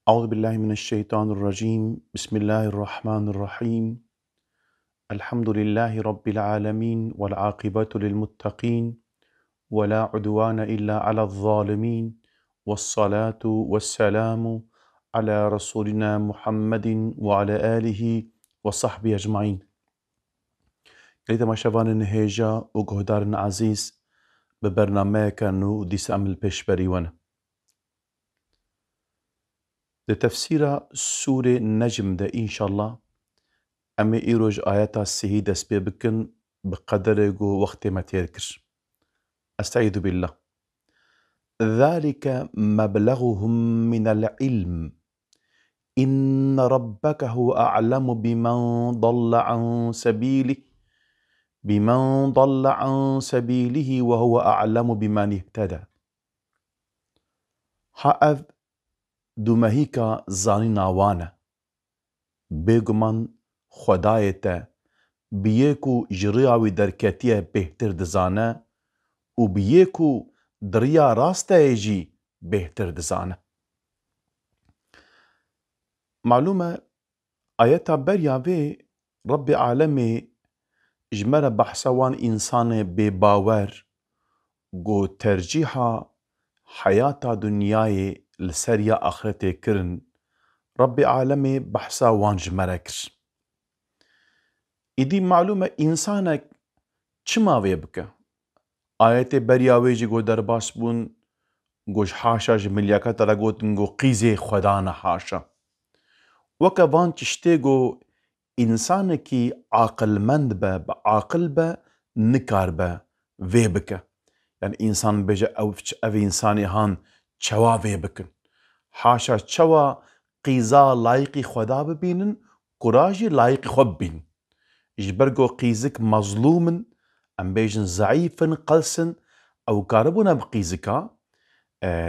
أعوذ بالله من الشيطان الرجيم. بسم الله الرحمن الرحيم. الحمد لله رب العالمين والعاقبة للمتقين ولا عدوان إلا على الظالمين، والصلاة والسلام على رسولنا محمد وعلى آله وصحبه أجمعين. إذا ما شافان هيجا وجهدار عزيز ببرنامج كانوا ديس أمل بيشبريوان لتفسير سورة النجم ده إن شاء الله. أمي إيروج آياتا السهيدة سبيبكن بقدر وقت ما تيركر. أستعيذ بالله. ذلك مبلغهم من العلم إن ربك هو أعلم بمن ضل عن سبيله وهو أعلم بمن اهتدى. هاف دومهيكا زاني ناوانا بيغمان خدايتا بيكو جرياوي دركاتيه بهتر دزانه و بيكو دريا راستا يجي بهتر دزانه. معلومة آياتا بريا في رب عالمي جمرة بحثوان إنسان بباور جو ترجيحا حياة دنياي لسريا آخرتي كرن. رب عالمي بحثوان جمرة كر. إدي معلومة إنسانك چما ويبك آيات برياوي جي درباس بون گوش حاشا جملياكا ترى گوتن قيزي خدانا حاشا وكوان تشتيگو إنسان كي عاقل مند با بعاقل با نكار با ويبك. يعني إنسان بيجا أو إنساني هان چوا ويبكن حاشا چوا قيزا لايقي خدا ببينن كراجي لايقي خب بين جبرگو قيزك مظلومن ام بيجن ضعيفن قلسن او كاربونا بقيزكا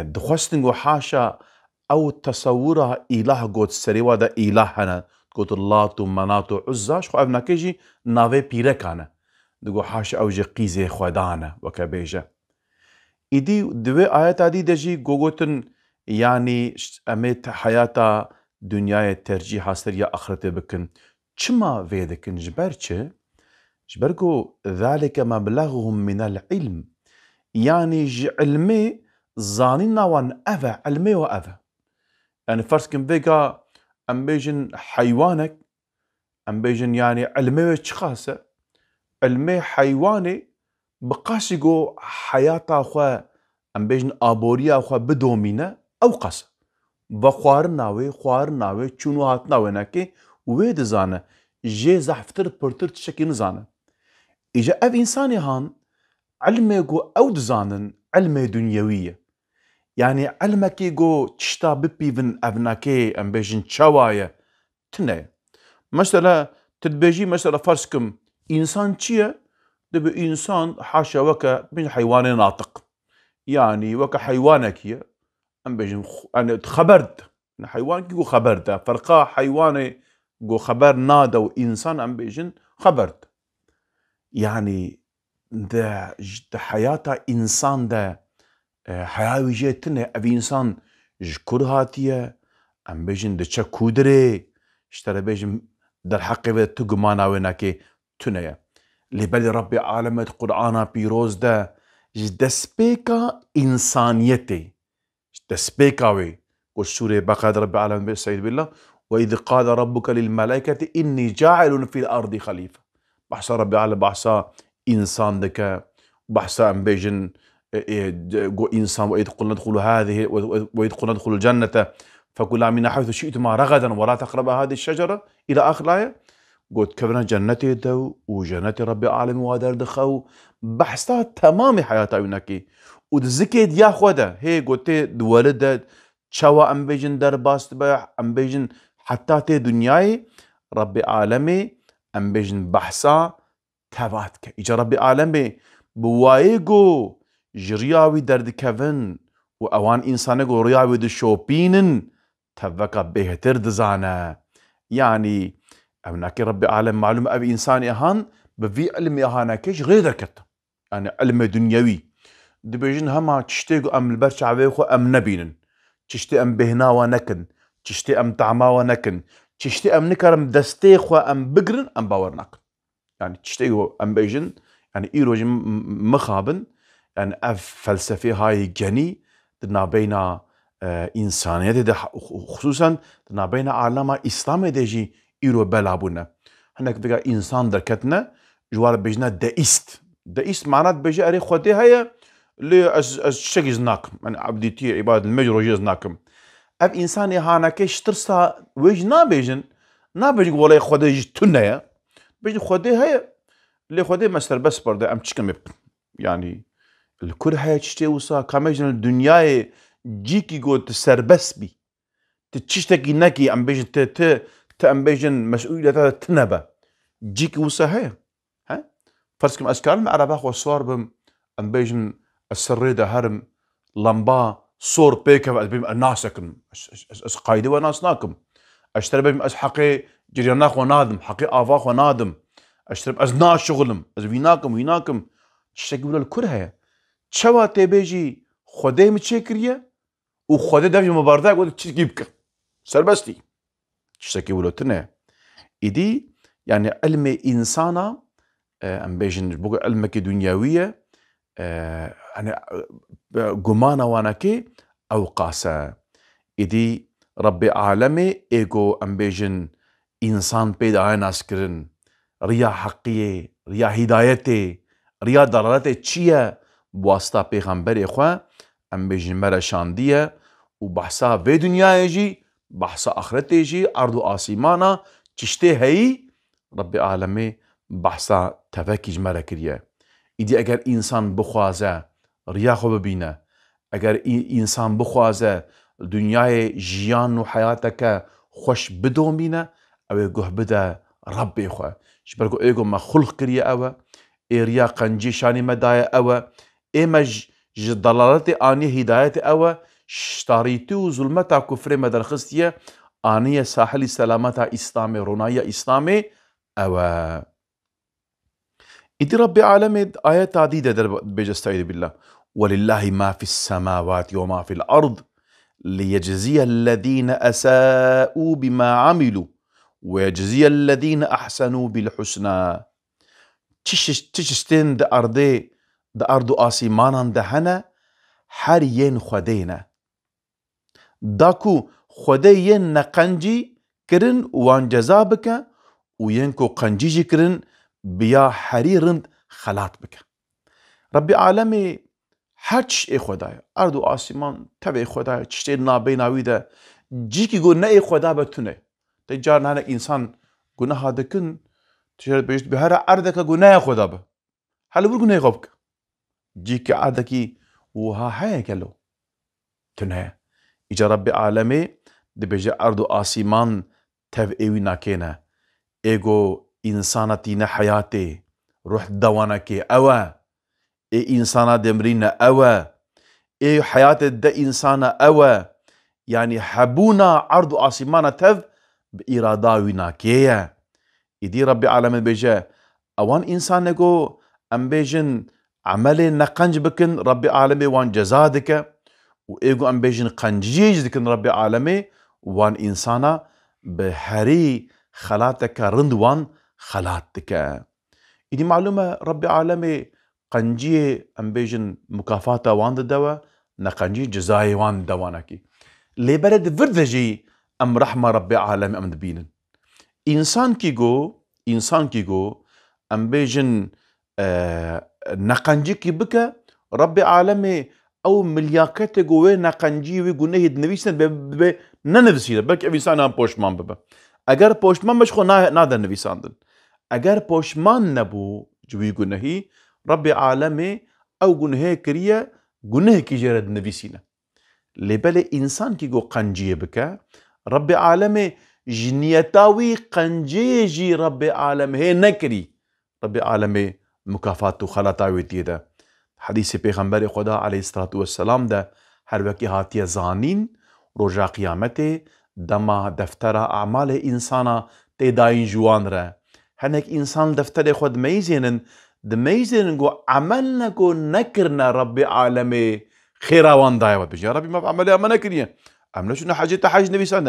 دخوستنگو حاشا او تصورها اله قوت سريوا دا الهنا قوت اللات و منات و عزا شخو افنا كيجي ناوي بيركانا دقو حاشا او جي قيزي خودانا وكا بيجا ايدي دوي آيات دي دجي قوتن يعني اميت حياتا دنياي ترجيحا سريا اخرتي بكن چما فيدكن جبرچه جبرگو ذلك مبلغهم من العلم يعني علمي زانين ناوان أفا علمي وأفا. يعني فرض كن بيقا أم بيجن حيوانك أم بيجن يعني علمي وشخاصة علمي حيواني بقاسيقو حياة أخوة أم بيجن آبوريا أخوة بدومينة أو قاسة وخوار ناوي چونو هات ناوي ناكي ويد زانه جي زحفتر پرتر تشكي نزانه إجا أف إنساني هان علمي جو أو دزانن علمي دنيوية. يعني علمكي جو تشتا ببيفن أبناكي أم بيجن شوايا تنه مثلا تدبيجي مثلا فرسكم إنسان چيه دبي إنسان حاشا وكا من حيوان ناطق يعني وكا حيوانك أم بيجن أنا تخبرت حيوانك جو خبرت فرقا حيواني جو خبر نادا وإنسان أم بيجن خبرت. يعني ده حياة إنسان ده حياة وجهتنا أبي إنسان جكر هاتية أم بيجن ده چا كودري اشترى بيجن در حق بده تقمانا ويناكي تنيا لبالي ربي عالمة قرآن بيروز ده دسبيكا إنسانيتي دسبيكاوي والسورة بقى ربي عالمة سيد بالله وإذ قال ربك للملائكة إني جاعل في الأرض خليفة بحثا ربي عالمة بحثا إنسان دكا بحثا أم بيجن إنسان وإذ قلنا ندخل هذه وإذ قلنا ندخل الجنة فكلا من حيث شئتما رغدا ولا تقربا هذه الشجرة إلى آخر الآية. قلت كبرنا جنتي دو وجنتي ربي عالم وادر دخو بحثا تمام حياتا ونكي ودزكيد يا خودا هي قلت دولد شوا أم بيجن در باست بح أم بيجن حتى تي دنياي ربي عالمي أم بيجن بحثا تباتك إجا ربي عالمي بوايقو جرياوي درد كفن وأوان إنسانيقو رياوي دي شوبينن تبكا بهتر دزانا. يعني أبناكي ربي عالم معلوم أبي إنساني أهان بفي علمي أهاناكيش غير دركت يعني علم دنيوي دبيجن هما تشتيقو أم البرشا عويخو أم نبينن تشتي أم بهنا ونكن تشتي ام تعماوه نكن تشتي ام نكرم دستي خوا ام بقرن ام باور ناكن يعني تشتي ام بيجن يعني ايروج مخابن يعني اف فلسفه هاي جني دنا بين انسانيت ده خصوصا دنا بين عالم اسلام دجي ايرو بلابونا هناك بقى انسان دركتنا جوار بيجنا دايست معنات بيجي اري خودي هي لي از شيء زناكم يعني عبديتي عباد المجروجي زناكم اب انسان هاناكي شترسا ويج نابيجن ولا خودي تنيا بيجي خودي هي اللي خودي مستر بس برضه ام تشكم يعني الكل هاي تشتي وصا كامجن الدنيا جيكي جو تسربس بي تشتكي نكي ام بيجن ت ام بيجن مسؤولية تنبا جيكي وصا هي ها فرسكم اسكال معربا خو صور بم ام بيجن السريده هرم لمبا صور بيكا ناسكم اس قايدي وناسناكم اشتري بهم اس حقي جريناخ ونادم حقي افاخ ونادم اشتري از ناس شغلم از ويناكم تشتكي ولا الكل هي تشوا تبيجي خدي متشكريه وخدي دفع مبارده قلت تجيبك سربستي تشتكي ولا تنه إدي يعني علم إنسانا ام بيجن بقول علمك دنيويه يعني قمانا وانكي او قاسا إدي ربي عالمي ايجو ام بيجن انسان بيدا ناس كرن ريا حقية ريا هدايتي ريا دلالتي تشيا بواسطة پیغمبر اخوا ام بيجن مرا شاندية وبحثا في دنيا يجي بحثا اخرت يجي ارض آسيمانا تشتي هي ربي عالمي بحثا تفكيج مرا كريا إدي اگر انسان بخوازه ريا خو ببينه اگر انسان بخوازه دنیای جیان و حیاتك خوش بدومينه او گه بده ربي خو شبرگو ايگو ما خلق كريا او ريا قنجي شاني مدايا او ايمج ضلالتي اني هدايتي او شتاريتي وظلمتا كفر مدرخستيه اني ساحلي سلامتا اسلامي رونايا اسلامي او إدي ربي عالمي آيات عديدة بيجستعيد بالله ولله ما في السماوات وما في الأرض ليجزي الذين أساءوا بما عملوا ويجزي الذين أحسنوا بالحسنى تشتين دا أرض آسيمانا دهنا حريين خدينا داكو خديين نقنجي كرن وان جزابك وينكو قنجيجي كرن بيا حريرند خلات بك ربي عالمي هرچ اي خدايا ارض و آسمان تبع خدايا تشتي نابي ناويدا جيكي قول ناي خدا بتونه تجار نانا انسان گناه دكن تشير بيشت بهر اردك گناه خدا به هل بقول گناه غبك جيكي عادكي وها هاي كلو تنه اجا ربي عالمي دي بيجي ارض و آسمان تبعي ناكينا ايگو انسانتين حياتي روح دوانكي اوا اي انسانا دمرينا اوا اي حياة دا انسانا اوا يعني حبونا عرض آسمانا تف بإراداوينا كيا يدي ربي عالم بيجا اوان انسان نگو ام بيجن عملي نقنج بكن ربي عالمي وان جزادك و ايگو ام بيجن قنجيج دكن ربي عالمي وان انسانا بهري خلاتك رندوان خلاتك إدي معلومة ربي عالمي قنجية ام بيجن مكافاتا وان دوا نقنجي جزاي وان دوانكي لي بلد فردجي ام رحمة ربي عالمي ام دبينن انسان كي جو ام بيجن نقنجي كي بكا ربي عالمي او ملياكتي جوه نقنجي وي گناه نويسن ب ننفسيده بلكي انسان ام پوشمان ببا اگر پوشمان بش خو نادر نويساندن اگر پوشمان نبو جوي گناهي ربي عالمي او گناه كريا گناه كي جرد نويسينه لبل انسان كي جو قنجيه بكا ربي عالمي جنيتاوي قنجيه جي ربي عالمي هي نكري ربي عالمي مكافات خلطاوي تيدا حديث پیغمبر خدا عليه الصلاة والسلام ده هر وكي هاتيه زانين رجا قيامته دما دفتر اعمال انسانا تيداين جوان را هنك انسان دفتر خود ميزينن دميزينن جو عملنا جو نكرنا ربي عالمي خيراوان دايوة بجي ربي ما بعملها ما نكريه ام نشون حاجه حاج نبي ساند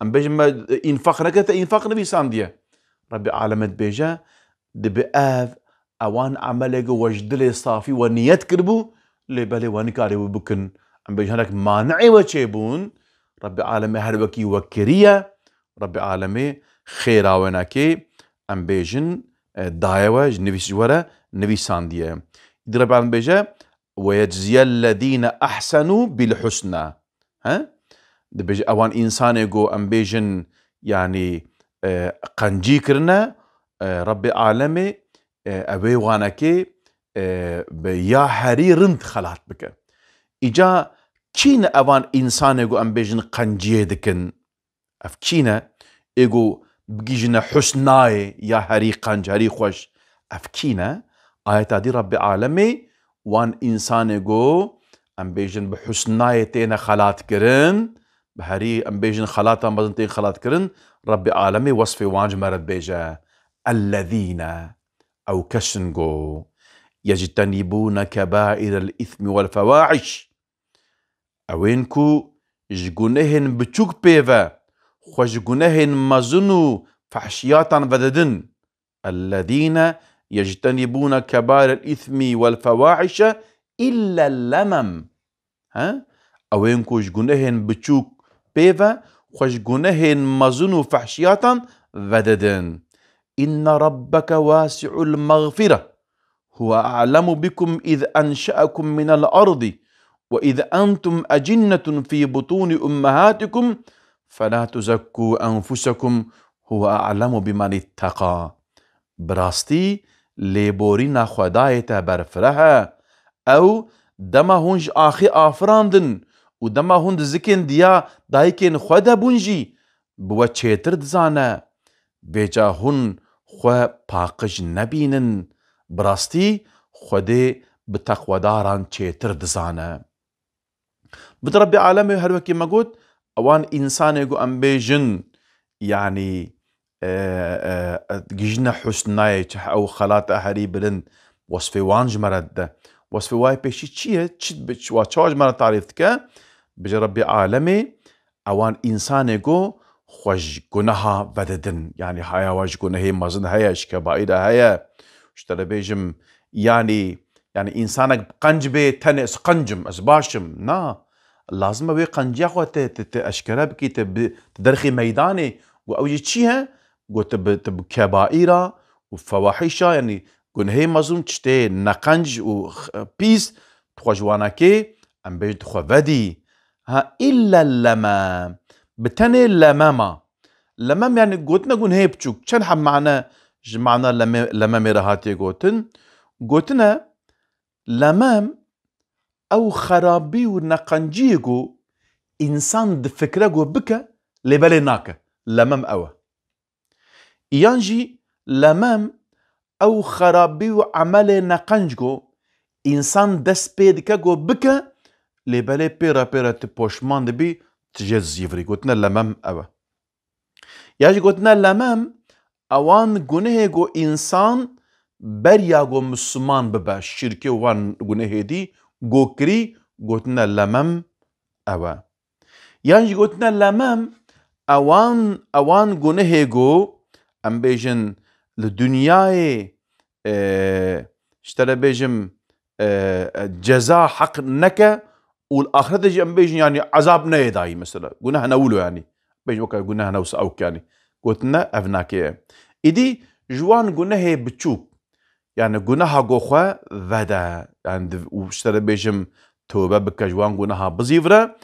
ام بيجي ما انفاق نكت انفاق نبي سانديه ربي عالمت بيجا دبآف اوان عمله وجدلي صافي ونيت كربو لبالي وانكاري وبكن ام بيجي هناك مانعي وشيبون ربي عالمي هربكي وكريه ربي عالمي خيرا وناكي ام بيجن دايوا نبي سجورة نبي سانديه دي ربي عالمي بيجا ويجزي الذين احسنوا بالحسنى ها دبيج اوان انسان يقو ام بيجن يعني قنجي كرنا ربي عالمي ابي وانكي بيا هري رند خلات بك اجا كين اوان انسان يقو ام بيجن قنجي دكن اف كينا يقو بجيجنا حسناي يا هري قنج هري خوش اف كينا آيات دي ربي عالمي وان انسان يقو ام بيجن بحسناي تينا خلات كرن بهري ام بيجن خلاتا مزنتين خلات كرن ربي عالمي وصفي وانج مرد بيجا الذين او كشنغو يجتنبون كبائر الاثم والفواحش اوينكو جگونهن بچوك بيفا خوشگونهن مزنو فحشياتا بددن الذين يجتنبون كبائر الاثم والفواحش الا اللمم ها اوينكو جگونهن بچوك بيفا خوشگونهن مزنو فحشياتا بددن إن ربك واسع المغفرة هو أعلم بكم إذ أنشأكم من الأرض وإذ أنتم أجنة في بطون أمهاتكم فلا تزكوا أنفسكم هو أعلم بمن اتقى براستي لبورينا خدايتا برفرها أو دما هنج آخي آفراندن ودما هند زكين ديا دايكين خدا بونجي بوا چيتر دزانا بيجا هن خو پاقج نبینن براستی خودی بتقواداران چیتر دزانه بتربي عالمي هر وكي ما قلت اوان انسان يقو ام بيجن يعني جيجنا حسناي او خلات اهري بلن وصفي وانج مرد وصفي واي بيشي تشيه تشد بتشوا تشاج مرد تعريفتك بجي ربي عالمي اوان انسان يقو خوش گناها بددن يعني هيا واش گناهي مزن هيا كبائر هيا اشترى بيجم يعني انسانك قنج بي تنس قنجم اسباشم نا لازم بي قنجي اخو اشكره بكي تدرخي ميداني واوجي تشيها قلت كبائر وفواحش يعني گناهي مزن تشتي نقنج و بيس تخوجوانكي ام بيج تخو بدي ها الا اللمام بتني لماما لمام يعني قوتنا قون هي بتشوك شن حب معنا جمعنا لمام رهاتي قوتنا لمام او خرابي ونقنجيقو انسان دفكره قو بكا لبالي ناكا لمام اوا يانجي لمام او خرابي وعمل نقنجقو انسان دس بيدكا قو بكا لبالي بيرا تبوشمان دبي تجي الزيفري قلتنا لمام أوا ياجي قلتنا لمام أوان قنيه جو إنسان بريا جو مسلمان ببا الشركة وان قنيه دي جو كري قلتنا لمام أوا ياجي قلتنا لمام أوان قنيه جو أم بيجن لدنياي اشترى بيجم جزاء حق نكا والآخرة تجي أم بيجن يعني عذاب نيداي مثلا قلنا هنقوله يعني بيجي وكا قلنا هنوس أوك يعني قلتنا أفناكي إدي جوان قلنا هي بتشوك يعني قلنا قوخوا فدا يعني واشترى بيجم توبة بكا جوان قلنا بزيفرة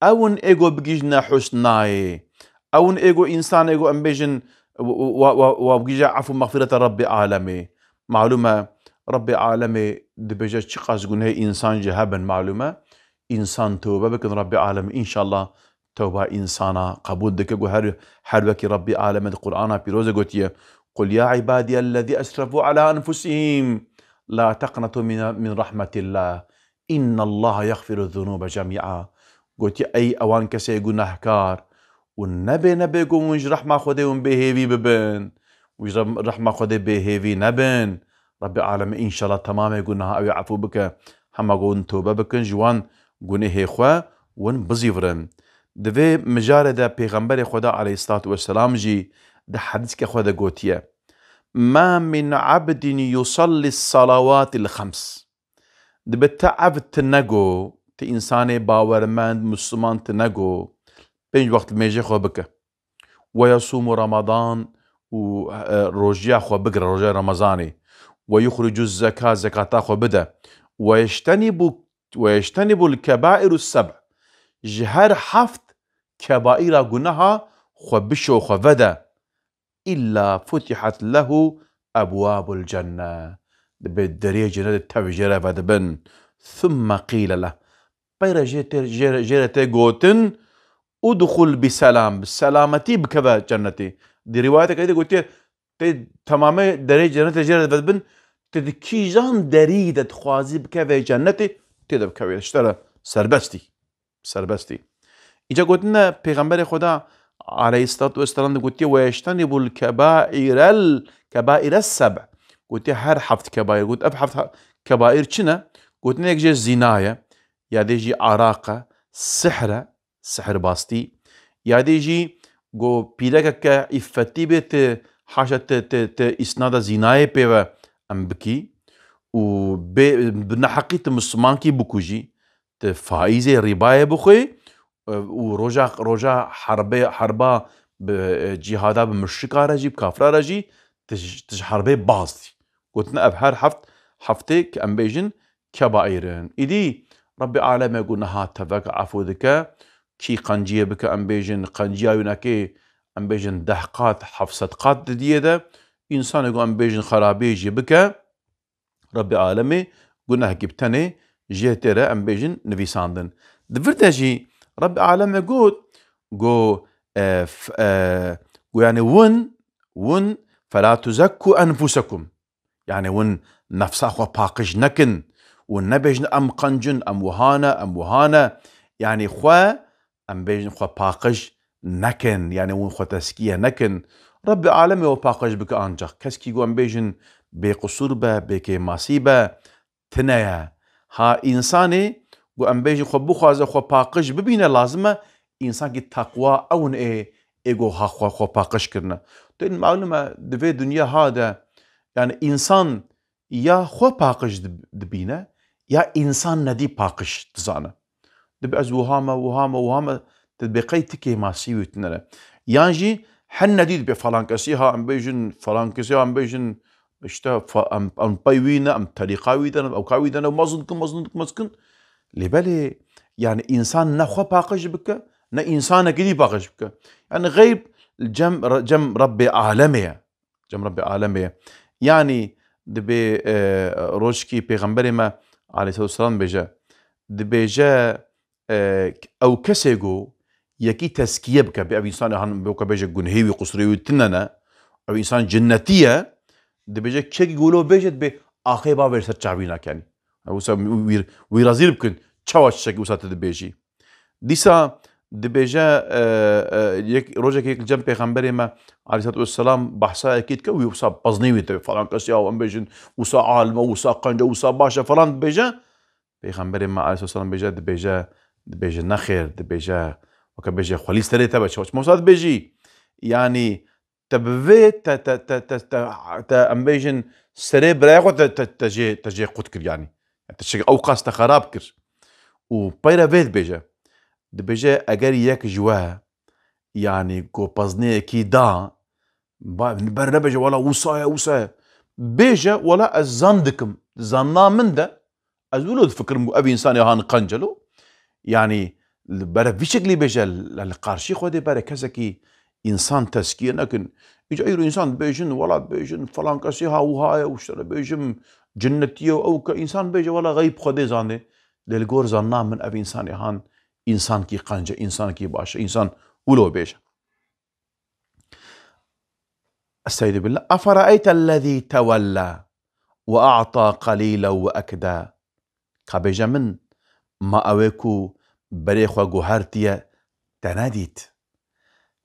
أون إيجو بجيجنا حسناي أون إيجو إنسان إيجو أم بيجن وبجيجا عفو مغفرة ربي عالمي معلومة ربي عالمي دبيجا تشقاس قلنا هي إنسان جهابا معلومة إنسان توبة بكن ربي عالم إن شاء الله توبة إنسانا قبول دكا حربك ربي عالم القرآن بيروزة قلت قل يا عبادي الذي أسرفوا على أنفسهم لا تقنطوا من رحمة الله إن الله يغفر الذنوب جميعا قلت أي أوان كسي نهكار والنبي قوم ويج رحمة خدي بهيفي ببن ويج رحمة خدي بهيفي نبن ربي عالم إن شاء الله تمام يقولنا أو يعفو بك هم قون توبة بكن جوان قوني هيخوا ون بزيفرن دوی مجاره ده پیغمبر خدا علیه الصلاة والسلام جی ده حدیث که خدا گوتیه ما من عبد يصلي الصلوات الخمس دبي تعب تنقو انسان باورمند مسلمان تنقو بين وقت الميجي خو بك ويصوم رمضان وروجيا خو بقرا روجيا رمضاني ويخرج الزكاة زكاة خو بدا ويجتنب الكبائر السبع جهر حفت كبائر جنها خو بشو خو فدا إلا فتحت له أبواب الجنة بالدرية جنة التفجير فدبن ثم قيل له بير جيرتي قوتن ادخل بسلام بالسلامتي بكذا جنتي دي رواية كده قلت تماما درية جنة جيرة فدبن تدكيجان دريدة تخوازي بكذا جنتي تدا بكذا اشترى سربستي إجا قلتنا پیغمبر خدا عليه الصلاة والسلام قلت ويجتنب الكبائر السبع قلت هر حفت كبائر قلت أب حفت كبائر كنا قلت نيك جي زناية يا ديجي عراقة سحر باستي يا ديجي قو بيلك إفتي بيت حاشا إسناد زناية بيوا أمبكي وبنحقيت مسلمانكي بكوجي تفايزي رباية بخوي وروجا حربا بجهادا بمشركا رجي بكافرا رجي تج حربي باستي قلتنا أبهر حفتك أم بيجن كبائرن إدي ربي أعلم يقول نها تفك عفو ذكا كي قنجية بك أم بيجن قنجية ينكي أم بيجن دحقات حفصدقات ديدا إنسان يقول أم بيجن خرابيجي بك ربي أعلمي قلنا هكبتني جيتيرا أم بيجن نفيساندن دفرتاجي ربي أعلم يقول يعني ون فلا تزكوا أنفسكم يعني ون نفسا خو باقج نكن ونبيجن أم قنجن أم وهانا يعني خو أم بيجن خو باقج نكن يعني ون خو تسكية نكن ربي عالمي وباقج بك أنجح كسكي قو أم بيجن بقصور با بكي ماسيبا تنايا ها إنساني قو أم بيجن خو بخوازه خو باقج ببينه لازمه إنسان كي تقوى أون إيجو ها خو باقج كرنا تين معلومة دفي دنيا هذا يعني إنسان يا خو باقش دبينه يا إنسان ندي باقش تزانه دبي أز وهامة تدبقي تكي ما سيوي تنلا يانجي حن ندي دبي فلانكسيها أم بيجن فلانكسيها أم بيجن اشتا أم بايوينا أم طريقاويدنا أو كاويدنا ومازنكم لبالي يعني إنسان نخو باقش بك نا إنسان كدي باقش بك يعني غيب جم ربي عالمي يعني دبي روشكي پیغمبر ما عليه الصلاة والسلام بيجا دبي جا أو كسيجو يكي تسكية بك بأبي إنسان هن بوكا بيجا جنهيوي قصريوي تننا أو إنسان جنتية دبي جا كي يقولوا بيجت بآخر باب يرسل شعبينا كاني أو سام ويرازيل بكن تشاوش شكي وسات دبيجي ديسا دبيجا يك روجا كيك جنب پیغمبر ما عليه الصلاة والسلام بحثا أكيد كوي وسا بزنيوي تبي فلان كسيا وأم بيجن وسا عالم وسا قنجة وسا باشا فلان بيجا پیغمبر ما عليه الصلاة والسلام دبيجا نخير دبيجا وكبيجا خليس تري تبع شو موساد بيجي يعني تبفي تا أم بيجن سري براغو تجي قتكر يعني تشي أوقاس تخراب كر وبيرا فيت بيجا دبيجا أجر يك جوا يعني كو بزني كي دا برا بيجا ولا وصايا بيجا ولا الزندكم زنا من ده أزولو فكر أبي إنسان يهان قنجلو يعني برا في شكل بيجا القارشي خودي برا كذا كي إنسان تسكير لكن يجي أي إنسان بيجن ولا بيجن فلان كسيها وهاي وشترى بيجن جنتيو أو كإنسان بيجا ولا غيب خودي زاني للجور زنا من أبي إنسان يهان إنسان كي قنجة إنسان كي باشا إنسان ولو بيجا استعيذ بالله أفرأيت الذي تولى وأعطى قليلا وأكدى كابيجا من ما أويكو بريخوا جوهرتيا تناديت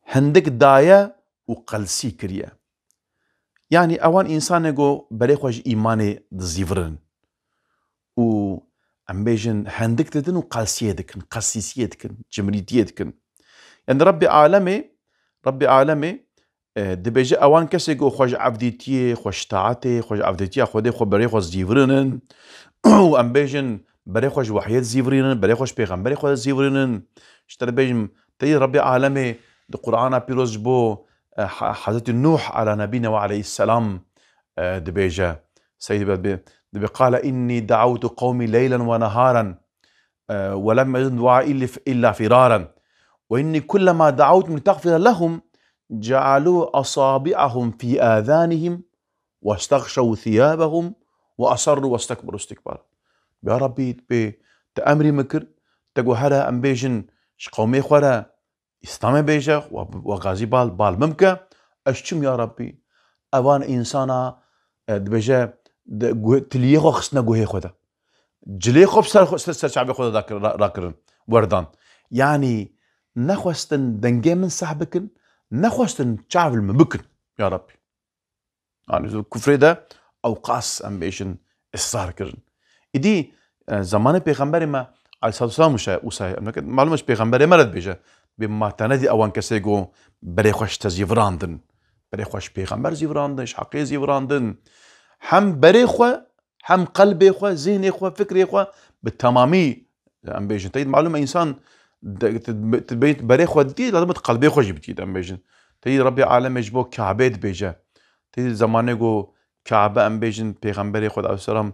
هندك دايا وقلسي كريا يعني أوان إنسان جو بريخوا إيماني دزيفرن و أم بيجن هندك تدن وقلسية دكن قسيسية دكن جمريتية دكن يعني ربي عالمي دبيجي اوان كسي جو خوش عبديتي خوش طاعتي خوش عبديتي خودي خو بري خوش زيفرنن وام بيجن بري خوش وحيات زيفرنن بري خوش بيغمبري خوش زيفرنن اشتر بيجم تي ربي عالمي القرآن بيروز بو حضرت نوح على نبينا وعليه السلام دبيجا سيدي دبي قال إني دعوت قومي ليلا ونهارا ولم يزد دعائي إلا فرارا وإني كلما دعوتهم لتغفر لهم جعلوا أصابعهم في آذانهم واستغشوا ثيابهم وأصروا واستكبروا استكبارا. يا ربي تأمري مكر تقو هلا أم بيجن قومي خورا إسلامي بيجا وغازي بال ممكن أشتم يا ربي أوان إنسانا دبيجا تليخو خصنا قوهي خودا جلي خوب سر شعبي خودا راكرن وردان يعني نخوستن دنجي من صاحبكن نخوستن شعب المبكن يا ربي يعني الكفر ده أو قاس أمبيشن إصرار كرن إدي زمان پیغمبر ما عليه الصلاة والسلام وسای معلومش پیغمبر مرد بيجا بما تندي أوان كسيجو بري خوش تزيفراندن بري خوش پیغمبر زيفراندن حقي زيفراندن هم بري خو هم قلبي خو ذهني خو فكري خو بالتمامي أمبيشن تيد معلومة إنسان تبيت بري خو دي لازم قلبي خو جبتي أمبيشن تيد ربي عالم يجبو كعبيد بيجا تيد زمانه جو كعبة أمبيشن پیغمبر خود عليه السلام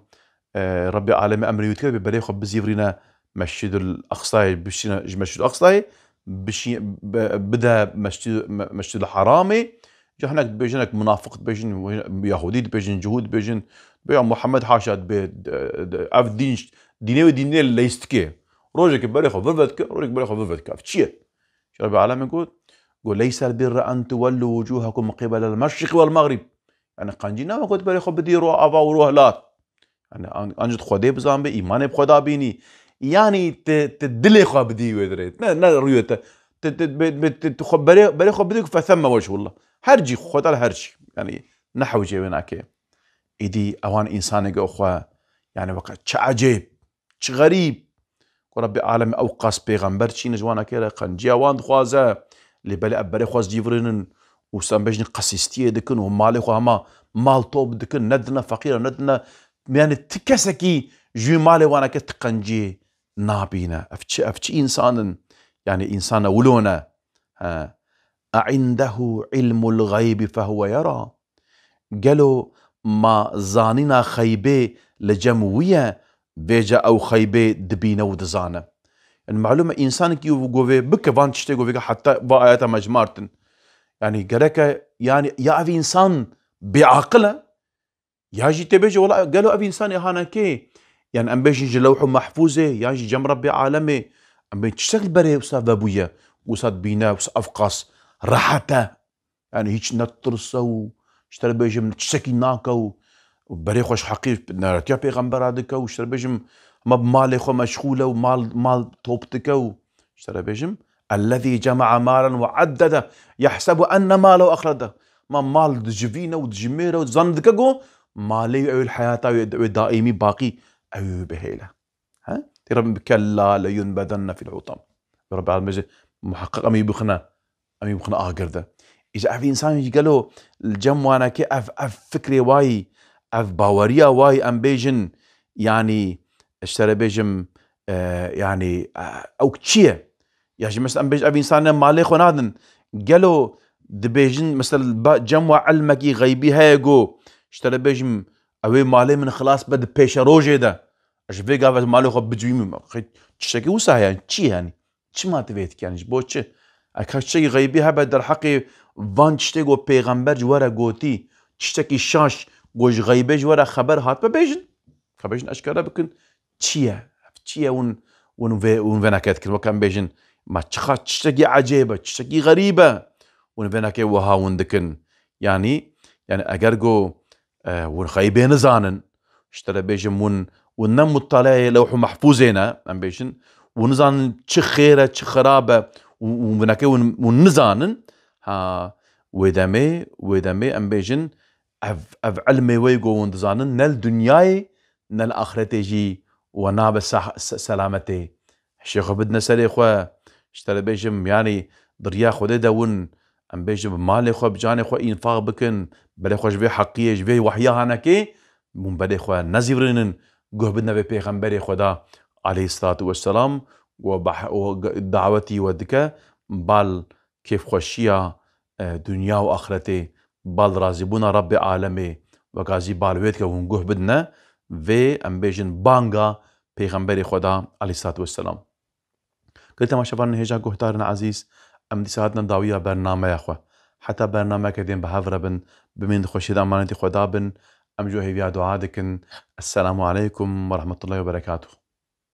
ربي عالم أمري وتكلم ببري خو بزيفرينا مسجد الأقصى بشينا مسجد الأقصى بشي بدا مسجد الحرامي جهناك بيجنك منافق بيجن يهودي بيجن جهود بيجن بيع محمد حاشا اف ديني وديني اللي يستكي روجك بري خو فلفتك روجك بري خو فلفتك افتشيه ربي العالمين يقول ليس البر ان تولوا وجوهكم قبل المشرق والمغرب يعني قنجينا ما قلت بري خو بديروا افا وروهلات يعني انجد خدي بزام بي ايمان بخدا بيني يعني تدلي خو بدي ودريت نا ريوته بري خو بديك فثم وجه والله هرجي خدا هرجي يعني نحو جيبناكي إدي أوان إنسان أخوة يعني وقت عجيب غريب وربي عالم أوقاس بيغمبر شي نجوانا كيرا قنجي أوان خوازا اللي بلي أبري خواز جيفرين وسام بيجن قسيستيه دكن ومالي خو هما مال طوب دكن ندنا فقيرة ندنا يعني تكسكي جو مالي وانا كتقنجي نابينا أفتشي إنسان يعني إنسان ولونا أعنده علم الغيب فهو يرى قالوا ما زانينا خيبه لجموية بيجا أو خيبه دبينا ودزانا المعلومة إنسان كيو قوي بك فان تشتي قوي حتى بآيات مجمارتن يعني قالك يعني يا أبي إنسان بعقله ياجي تبيجي والله قالوا أبي إنسان يهانا كي يعني أم بيجي لوح محفوظة ياجي جم ربي عالمي أم بيجي تشتغل بري أستاذ أبويا وصاد بينا أفقاس راحته يعني هيك نطرسو اشترى بيجم تشتكي ناكو وبري خوش حقيق نارتيا بيغمبر هذاك واشترى بيجم ما بمالي خو مشغوله ومال توبتك اشترى بيجم الذي جمع مالا وعدده يحسب ان ماله اخلده ما مال دجفينه ودجميره وزندك جو مالي او الحياه دائمي باقي او بهيله ها رب كلا لينبذن في الحطام رب العالمين محقق امي بخنا اقرده إذا في إنسان يجي قالوا الجم وانا كي أف فكري واي أف باوريا واي أم بيجن يعني اشترى بيجم يعني أو كتشيه يعني مثلا أم بيج أف إنسان مالي خنادن قالوا دبيجن مثلا جم علمكي غيبي هايجو اشترى بيجم أوي مالي من خلاص بد بيش روجي ده أش في قافة مالي خو بجويم تشتكي وسا يعني تشي يعني تشي ما تبيتك يعني بوتش أكاد شيء غيبي هبا در حقي وان تشتكي پیغمبر جوارا قوتي تشتكي شاش قوش غيبي جوارا خبر هات ببيجن خبيجن أشكرا بكن تشيا ون فيناكات كل وكان بيجن ما تشتكي عجيبة تشتكي غريبة ون فيناكي وها وندكن يعني أجرجو ون غيبي نزانن اشترى بيجن ونم مطلع لوح محفوظينا أم بيجن ونزان خيرة خرابة ونكي ونزانن ها ودمي أم بيجن أف علمي ويقو وندزانن نل دنياي نل آخرتي جي وناب سلامتي الشيخ بدنا سلي خوا اشترى بيجم يعني دريا خودي دون ام بيجي بمالي خو بجاني خو انفاق بكن بلي خوش بي حقية جبي وحيا هنكي من بلي خو نزيورنن قه بدنا بيغمبري خدا عليه الصلاة والسلام ودعوتي ودك بال كيف خوشيا دنيا وآخرتي بال رازبونا رب عالمي وغازي بالويتك ونقه بدنا في ام بيجن بانغا بيغمبري خدا عليه الصلاة والسلام. قلت ما شبان هجا قهتارنا عزيز ام دي ساعدنا داوية برنامج يا اخوة حتى برنامج كدين بهافرة بن بمين خوشي دامانتي خدا بن ام جو هيفيا دعادكن. السلام عليكم ورحمة الله وبركاته.